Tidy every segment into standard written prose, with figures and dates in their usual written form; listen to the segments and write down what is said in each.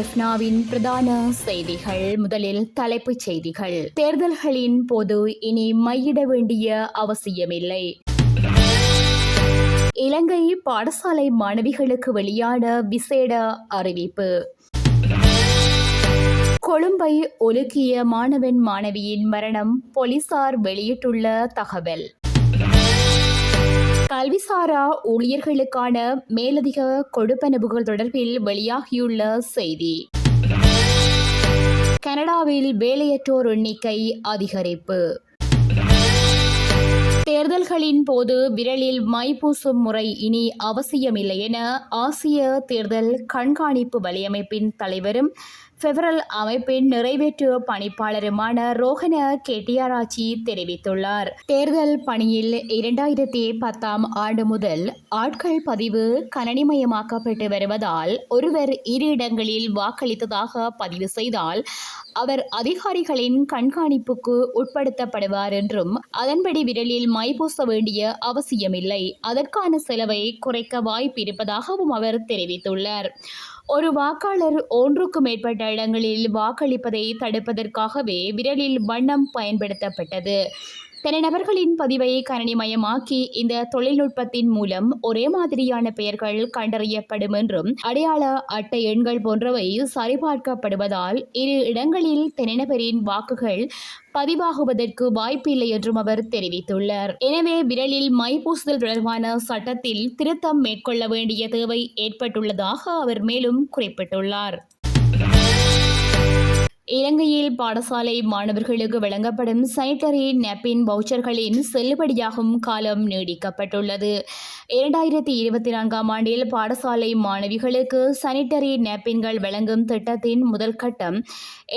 ஜெஃப்னாவின் பிரதான செய்திகள். முதலில் தலைப்புச் செய்திகள். தேர்தல்களின் போது இனி மையிட வேண்டிய அவசியமில்லை. இலங்கை பாடசாலை மாணவிகளுக்கு வெளியான விசேட அறிவிப்பு. கொழும்பை உலுக்கிய மாணவன் மாணவியின் மரணம் போலீசார் வெளியிட்டுள்ள தகவல். கல்விசாரா ஊழியர்களுக்கான மேலதிக கொடுப்பனவுகள் தொடர்பில் வெளியாகியுள்ள செய்தி. கனடாவில் வேலையற்றோர் எண்ணிக்கை அதிகரிப்பு. தேர்தல்களின் போது விரலில் மை பூசும் முறை இனி அவசியமில்லை என ஆசிய தேர்தல் கண்காணிப்பு வலையமைப்பின் தலைவரும் பெவரல் அமைப்பின் நிறைவேற்று பணிப்பாளருமான ரோஹன கெட்டியாராச்சி தெரிவித்துள்ளார். தேர்தல் பணியில் 2010 ஆண்டு முதல் ஆட்கள் பதிவு கணனிமயமாக்கப்பட்டு வருவதால் ஒருவர் 2 இடங்களில் வாக்களித்ததாக பதிவு செய்தால் அவர் அதிகாரிகளின் கண்காணிப்புக்கு உட்படுத்தப்படுவார் என்றும் அதன்படி விரலில் மை பூச வேண்டிய அவசியமில்லை, அதற்கான செலவை குறைக்க வாய்ப்பு இருப்பதாகவும் அவர் தெரிவித்துள்ளார். ஒரு வாக்காளர் 1க்கு மேற்பட்ட இடங்களில் வாக்களிப்பதை தடுப்பதற்காகவே விரலில் வண்ணம் பயன்படுத்தப்பட்டது. தனிநபர்களின் பதிவை கணினிமயமாக்கி இந்த தொழில்நுட்பத்தின் மூலம் ஒரே மாதிரியான பெயர்கள் கண்டறியப்படும் என்றும் அடையாள அட்டை எண்கள் போன்றவை சரிபார்க்கப்படுவதால் 2 இடங்களில் தனிநபரின் வாக்குகள் பதிவாகுவதற்கு வாய்ப்பில்லை என்றும் அவர் தெரிவித்துள்ளார். எனவே விரலில் மை பூசுதல் தொடர்பான சட்டத்தில் திருத்தம் மேற்கொள்ள வேண்டிய தேவை ஏற்பட்டுள்ளதாக அவர் மேலும் குறிப்பிட்டுள்ளார். இலங்கையில் பாடசாலை மாணவர்களுக்கு வழங்கப்படும் சானிட்டரி நாப்கின் வவுச்சர்களின் செல்லுபடியாகும் காலம் நீடிக்கப்பட்டுள்ளது. 2024 ஆண்டில் பாடசாலை மாணவிகளுக்கு சானிட்டரி நாப்கின்கள் வழங்கும் திட்டத்தின் முதல் கட்டம்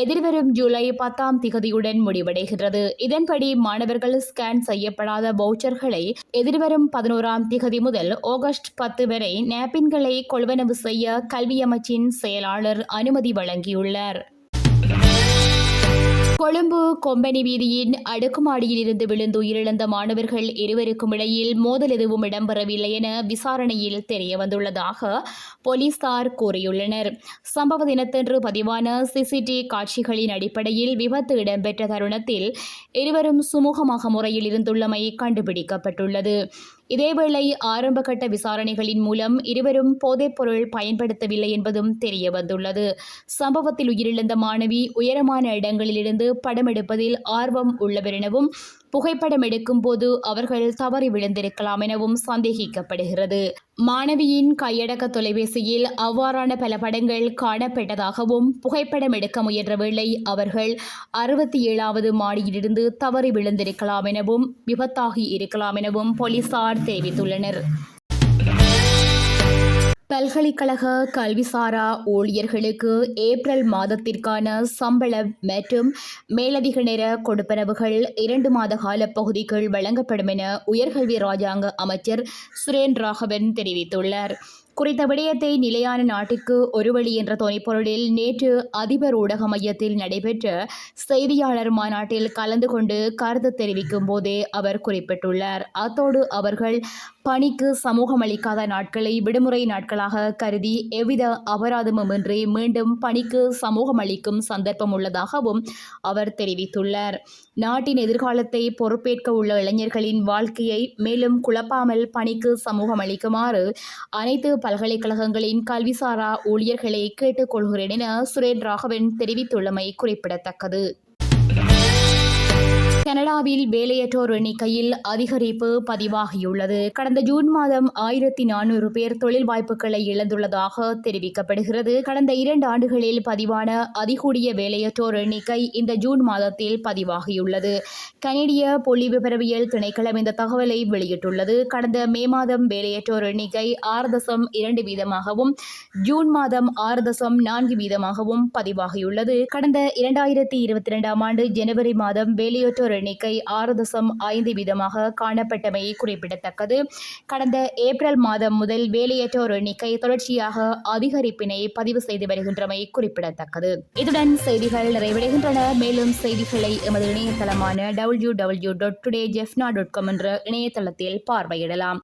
எதிர்வரும் ஜூலை 10 முடிவடைகிறது. இதன்படி மாணவர்கள் ஸ்கேன் செய்யப்படாத வவுச்சர்களை எதிர்வரும் 11 முதல் ஆகஸ்ட் 10 வரை நாப்கின்களை கொள்வனவு செய்ய கல்வி அமைச்சின் செயலாளர் அனுமதி வழங்கியுள்ளார். கொழும்பு கொம்பனி வீதியின் அடுக்குமாடியில் இருந்து விழுந்து உயிரிழந்த மாணவர்கள் 2 இடையில் மோதல் எதுவும் இடம்பெறவில்லை என விசாரணையில் தெரியவந்துள்ளதாக போலீசார் கூறியுள்ளனர். சம்பவ தினத்தன்று பதிவான சிசிடிவி காட்சிகளின் அடிப்படையில் விபத்து இடம்பெற்ற தருணத்தில் இருவரும் சுமூகமாக முறையில் இருந்துள்ளமை கண்டுபிடிக்கப்பட்டுள்ளது. இதேவேளை ஆரம்பகட்ட விசாரணைகளின் மூலம் இருவரும் போதைப்பொருள் பயன்படுத்தவில்லை என்பதும் தெரியவந்துள்ளது. சம்பவத்தில் உயிரிழந்த மாணவி உயரமான இடங்களிலிருந்து படம் எடுப்பதில் ஆர்வம் உள்ளவர் எனவும் புகைப்படம் எடுக்கும் போது அவர்கள் தவறி விழுந்திருக்கலாம் எனவும் சந்தேகிக்கப்படுகிறது. மாணவியின் கையடக்க தொலைபேசியில் அவ்வாறான பல படங்கள் காணப்பட்டதாகவும் புகைப்படம் எடுக்க முயன்ற வேளை அவர்கள் 67வது மாடியிலிருந்து தவறி விழுந்திருக்கலாம் எனவும் விபத்தாகி இருக்கலாம் எனவும் போலீசார் தெரிவித்துள்ளனர். பல்கலைக்கழக கல்விசாரா ஊழியர்களுக்கு ஏப்ரல் மாதத்திற்கான சம்பளம் மற்றும் மேலதிக நேர கொடுப்பனவுகள் 2 மாத கால பகுதிக்குள் வழங்கப்படும் என உயர்கல்வி ராஜாங்க அமைச்சர் சுரேன் ராகவன் தெரிவித்துள்ளார். குறித்த விடயத்தை நிலையான நாட்டிற்கு ஒரு வழி என்ற துணைப்பொருளில் நேற்று அதிபர் ஊடக மையத்தில் நடைபெற்ற செய்தியாளர் மாநாட்டில் கலந்து கொண்டு கருத்து தெரிவிக்கும் போதே அவர் குறிப்பிட்டுள்ளார். அத்தோடு அவர்கள் பணிக்கு சமூகம் அளிக்காத நாட்களை விடுமுறை நாட்களாக கருதி எவ்வித அபராதமுமின்றி மீண்டும் பணிக்கு சமூகம் அளிக்கும் சந்தர்ப்பம் உள்ளதாகவும் அவர் தெரிவித்துள்ளார். நாட்டின் எதிர்காலத்தை பொறுப்பேற்க உள்ள இளைஞர்களின் வாழ்க்கையை மேலும் குழப்பாமல் பணிக்கு சமூகம் அளிக்குமாறு அனைத்து பல்கலைக்கழகங்களின் கல்விசாரா ஊழியர்களை கேட்டுக்கொள்கிறேன் என சுரேன் ராகவன் தெரிவித்துள்ளமை குறிப்பிடத்தக்கது. கனடாவில் வேலையற்றோர் எண்ணிக்கையில் அதிகரிப்பு பதிவாகியுள்ளது. கடந்த ஜூன் மாதம் 1400 பேர் தொழில் வாய்ப்புகளை இழந்துள்ளதாக தெரிவிக்கப்படுகிறது. கடந்த 2 ஆண்டுகளில் பதிவான அதிகூடிய வேலையற்றோர் எண்ணிக்கை இந்த ஜூன் மாதத்தில் பதிவாகியுள்ளது. கனேடிய புள்ளிவிபரவியல் திணைக்களம் இந்த தகவலை வெளியிட்டுள்ளது. கடந்த மே மாதம் வேலையற்றோர் எண்ணிக்கை 6.2% ஜூன் மாதம் 6.4% பதிவாகியுள்ளது. கடந்த 2022 ஆண்டு ஜனவரி மாதம் வேலையற்றோர் எண்ணிக்கை 6.5% காணப்பட்டமை குறிப்பிடத்தக்கது. கடந்த ஏப்ரல் மாதம் முதல் வேலையற்றோர் எண்ணிக்கை தொடர்ச்சியாக அதிகரிப்பினை பதிவு செய்து வருகின்றமை குறிப்பிடத்தக்கது. இதுடன் செய்திகள் நிறைவடைகின்றன. மேலும் செய்திகளை எமது இணையதளமான www.todayjeffna.com என்ற இணையதளத்தில் பார்வையிடலாம்.